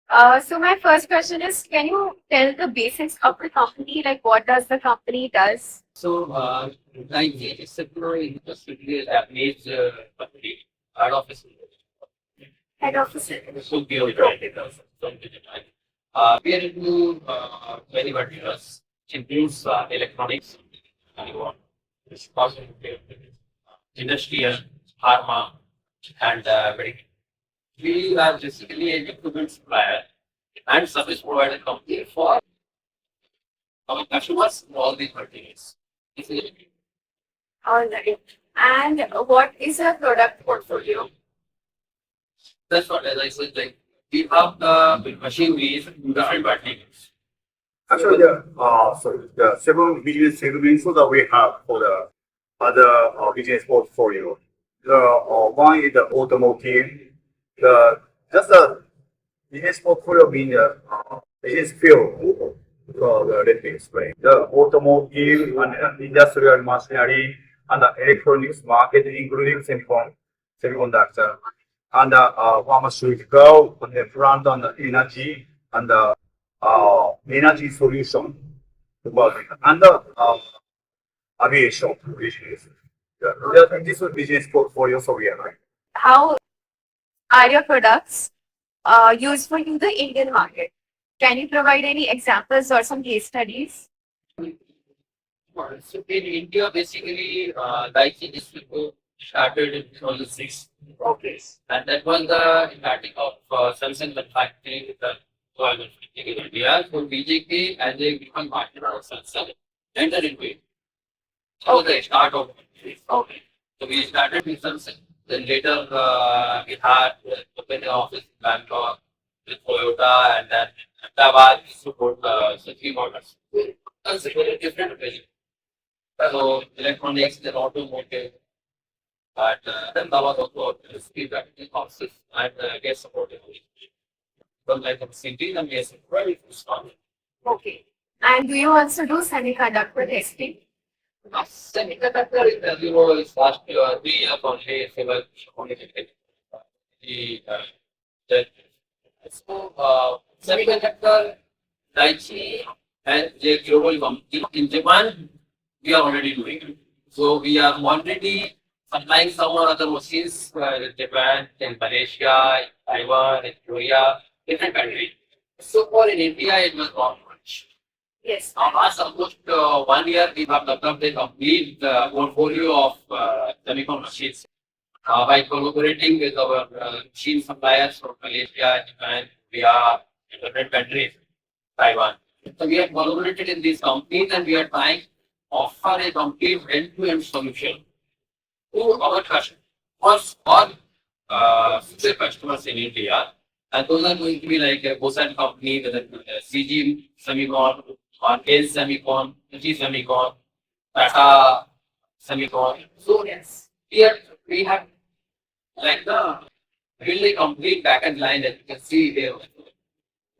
So my first question is, can you tell the basics of the company? Like, what does the company does? So, Nike is a industry Japanese company, head office. Head office. Tokyo, we are into many verticals, which includes electronics, industrial, pharma, and medical. We are basically a equipment supplier and service provider company for our customers in all these verticals. All right. And what is your product portfolio? That's what, as I said, like we have the machineries in different verticals. Actually, the several business segments that we have for the other business portfolio. The one is the automotive. The just the business portfolio being the business field. Let me explain. The automotive and industrial machinery and the electronics market, including semiconductor, and the pharmaceutical, and the plant and the energy, and the energy solution, and the aviation business. This is business portfolio, so we are right. How are your products useful in the Indian market? Can you provide any examples or some case studies? So in India, basically, Daiichi Distribution started in 2006. Okay. And that was the starting of Samsung manufacturing with the government in India. So BJP, as a become partner of Samsung, entered into it. So the start of it. Okay. So we started with Samsung. Then later we had opened the office in Bangalore with Toyota, and then Ahmedabad we support Suzuki Motors. That's a very different opinion. So electronics and automotive, but then there was also a speed battery courses and get supported. From like a city, and yes, very strong. Okay. And do you also do semiconductor testing? Semiconductor is, as you know, is last year, 3 years only, civil only the that. So semiconductor, Daiichi, and the global company in Japan, we are already doing it. So we are already supplying some other machines in Japan, in Malaysia, in Taiwan, in Korea, different countries. So for in India, it was not much. Yes. Now, last almost 1 year, we have developed a complete portfolio of semicon machines by collaborating with our machine suppliers from Malaysia, Japan, Korea, different countries, Taiwan. So we have collaborated in these companies, and we are trying to offer a complete end-to-end solution to our customers or future customers in India. And those are going to be like a Bosan company, whether CG Semicon, or Case Semicon, G Semicon, Tata Semicon. So Yes. here we have like the really complete backend line that you can see here.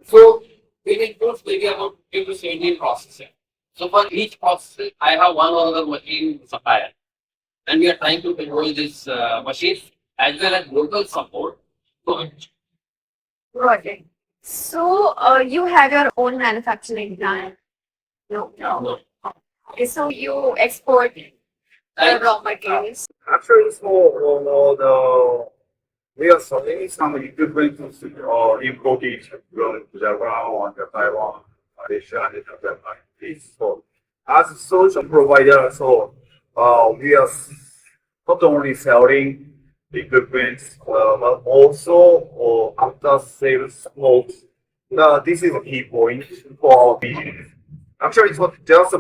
So it includes maybe about 15 to 17 processors. So for each processor, I have one or other machine supplier, and we are trying to control this machine as well as local support to it. Got it. So you have your own manufacturing plant? No. No. Okay, so you export the raw materials. Actually, so we are selling some equipment imported from Japan and Taiwan, Malaysia, and Japan. So, as a solution provider, so we are not only selling equipment, but also after sales support. This is a key point for our business. Actually, it's not just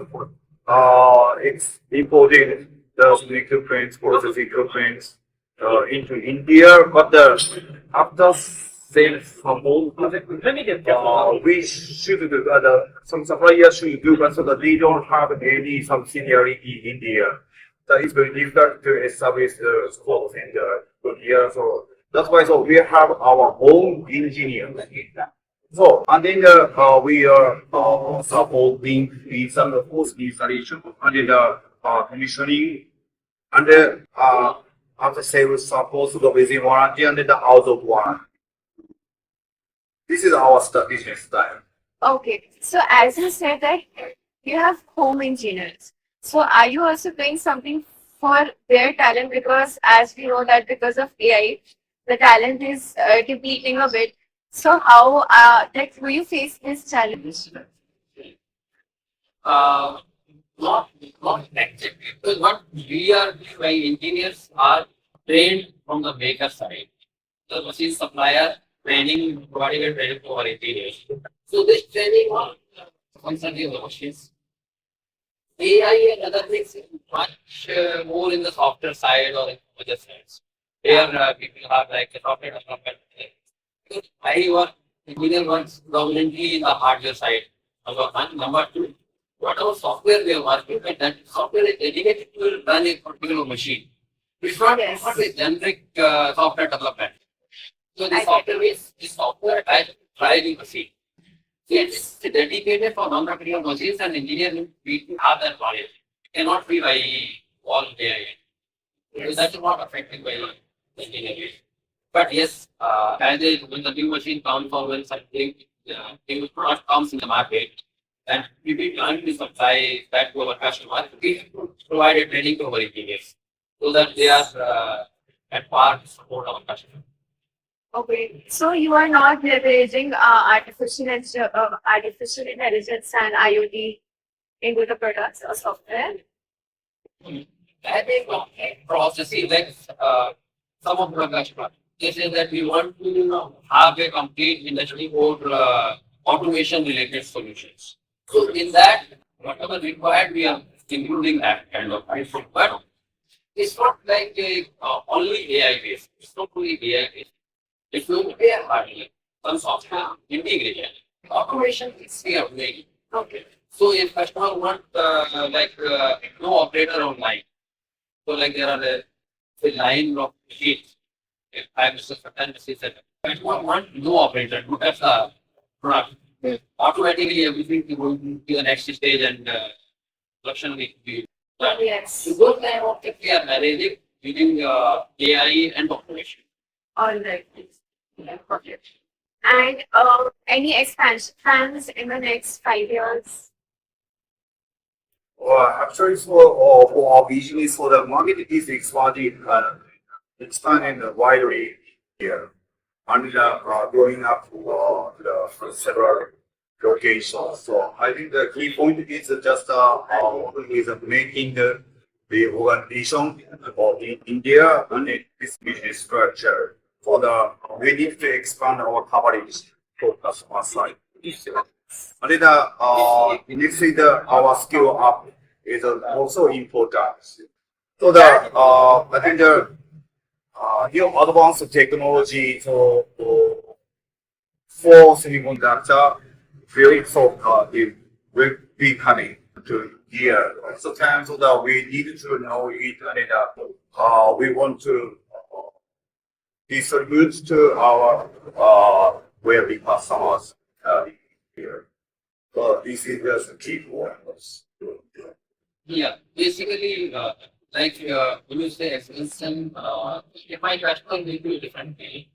it's imported the equipment, process equipment into India, but after sales support, we should do some suppliers should do, but so that they don't have any subsidiary in India. That is very difficult to establish the support center here. So that's why so we have our own engineers. So, and then we are supporting the some post installation and then commissioning and then after sales support, the within warranty and then the out of warranty. This is our teaching style. Okay. So as you said that you have home engineers. So are you also doing something for their talent? Because as we know that because of AI, the talent is depleting a bit. So how like do you face this challenge? Uh, not not exactly because what we are doing, engineers are trained from the maker side. The machine supplier training, providing a training to our engineers. So this training on concerning the machines, AI and other things is much more in the software side or in the other sides. Here people have like a software development. Because I work engineer works dominantly in the hardware side. Number one, number two, whatever software we are working with, that software is dedicated to run a particular machine. It's not a generic software development. So the software is the software type driving machine. So it's dedicated for non-particular machines and engineering need to have that knowledge. It cannot be by all AI. So that is not affected by engineering. But yes, when the new machine comes or when something new product comes in the market, and we will plan to supply that to our customer, we provide a training to our engineers so that they are at par to support our customer. Okay, so you are not leveraging artificial intelligence and IoT into the products or software. That is a processing like some of the customers. They say that we want to have a complete industry code automation related solutions. So in that, whatever required, we are including that kind of thing. But it's not like only AI based. It's not only AI based. It's going to be a hardware, some software integration. Automation is we are doing. Okay. So if customer want no operator online, so like there are a line of sheets. If I Mr. Satan said, customer want no operator to test the product. Automatically everything is going to the next stage and production will be done. Yes. So those kind of things we are managing using AI and automation. All right. Yeah, got it. And any expansion plans in the next 5 years? Well, actually, for our business, for the market is expanding widely here, and growing up to several locations. So I think the key point is just is making the organization in India and this business structure for the we need to expand our coverage for customer side. And then next is our skill up is also important. So the I think the new advanced technology for semiconductor very soft will be coming to here. So times that we need to know it and we want to distribute to our wealthy customers here. So this is just a key for us. Yeah, basically, when you say expansion, if my customer will be a different way.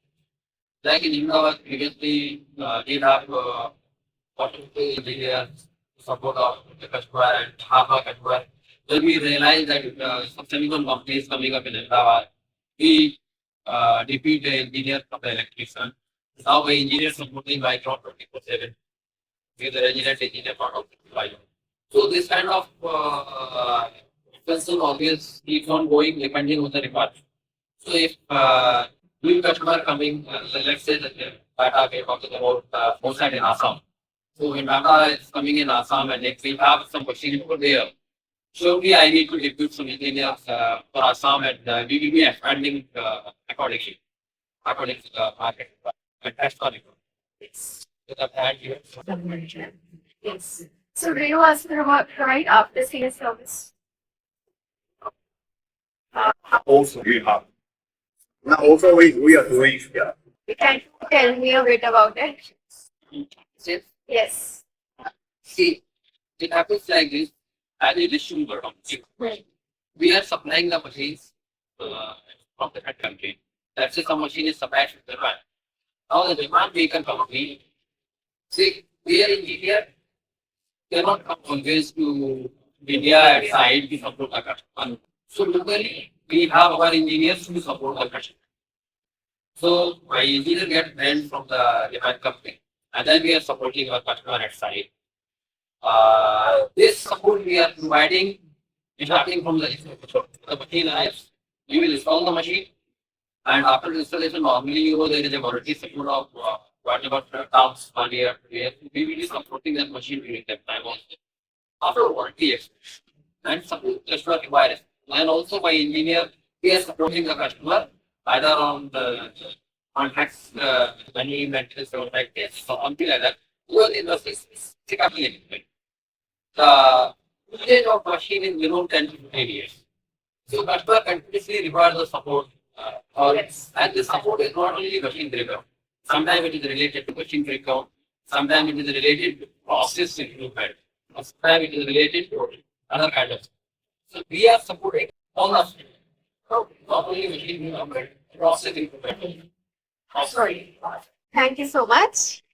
Like in India, previously, did have possibility engineers support of the customer and half a customer. Then we realized that some semicon companies coming up in Ahmedabad, we defeat the engineer from the electrician. Now the engineer supporting by cloud 24/7 with the resident engineer part of the so this kind of expensive always keeps on going depending on the requirement. So if new customer coming, let's say that Tata we are talking about outside in Assam. So when Tata is coming in Assam and if we have some machine over there, surely I need to recruit some engineers for Assam and we will be expanding according to the market requirement. That's all. It's with a hand here. Yes. So do you also provide after sales service? Also we have. Now also we are doing yeah. Can you tell me a bit about it? See, Yes. see, it happens like this. As a distributor company, Right. we are supplying the machines from the country. Let's say some machine is supplied to Japan. Now the demand vehicle company, see, their engineer cannot come always to India at site to support the customer. So locally, we have our engineers to support the customer. So my engineer gets rent from the demand company, and then we are supporting our customer at site. This support we are providing is starting from the machine arrives. You will install the machine, and after the installation, normally there is a warranty support of whatever terms 1 year, 2 years. We will be supporting that machine during that time also. After warranty expiration, and support customer requires. And also my engineer, he is supporting the customer either on the contracts, money, maintenance, or like this, or something like that. Well, in the system, the usage of machine is below 10 to 15 years. So customer continuously requires the support. And the support is not only machine driven. Sometimes it is related to machine breakdown. Sometimes it is related to process improvement. Sometimes it is related to other kind of. So we are supporting all of it. Not only machine development, process improvement. Sorry. Thank you so much.